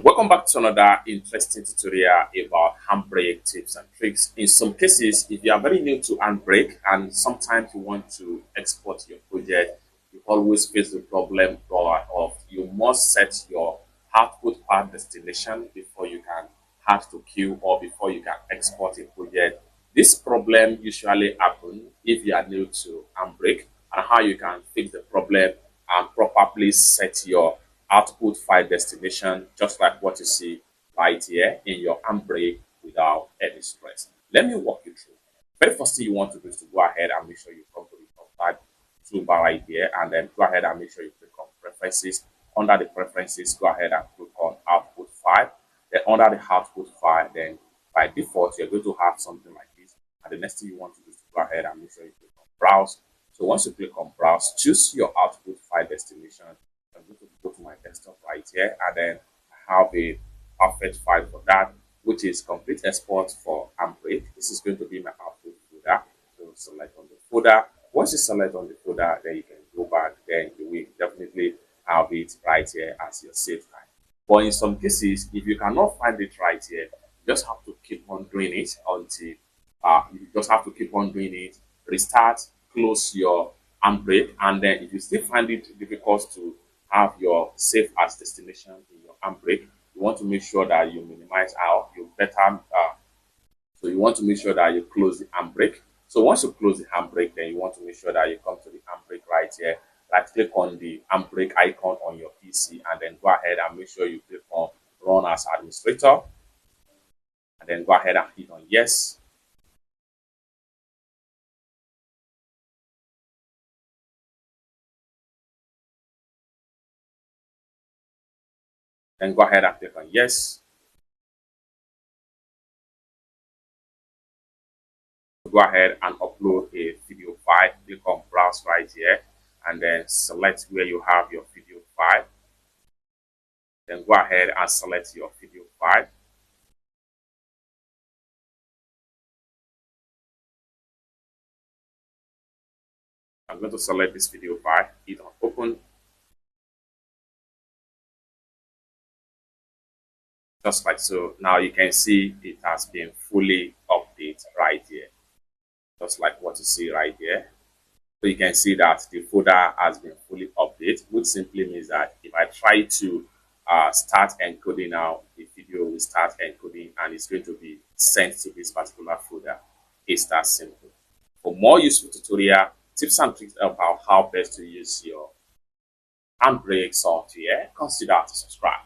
Welcome back to another interesting tutorial about handbrake tips and tricks. In some cases, if you are very new to handbrake and sometimes you want to export your project, you always face the problem of you must set your output path destination before you can add to queue or before you can export a project. This problem usually happens if you are new to handbrake, and how you can fix the problem and properly set your output file destination, just like what you see right here in your handbrake without any stress. Let me walk you through. Very first thing you want to do is to go ahead and make sure you come to the top right toolbar right here, and then go ahead and make sure you click on preferences. Under the preferences, go ahead and click on output file. Then under the output file, then by default, you're going to have something like this. And the next thing you want to do is to go ahead and make sure you click on browse. So once you click on browse, choose your output file destination. I'm going to go to my desktop right here, and then I have a perfect file for that, which is complete export for handbrake. This is going to be my output folder. So select on the folder. Once you select on the folder, then you can go back. Then you will definitely have it right here as your save file. But in some cases, if you cannot find it right here, you just have to keep on doing it until you just have to keep on doing it. Restart, close your handbrake, and then if you still find it difficult to have your save as destination in your handbrake, you want to make sure that you minimize out you better so you want to make sure that you close the handbrake. So once you close the handbrake, then you want to make sure that you come to the handbrake right here. Like click on the handbrake icon on your PC, and then go ahead and make sure you click on run as administrator, and then go ahead and hit on yes. Then go ahead and click on yes. Go ahead and upload a video file. Click on browse right here, and then select where you have your video file. Then go ahead and select your video file. I'm going to select this video file, hit on open. Just like so. Now you can see it has been fully updated right here. Just like what you see right here. So you can see that the folder has been fully updated, which simply means that if I try to start encoding now, the video will start encoding and it's going to be sent to this particular folder. It's that simple. For more useful tutorial, tips and tricks about how best to use your handbrake software, consider to subscribe.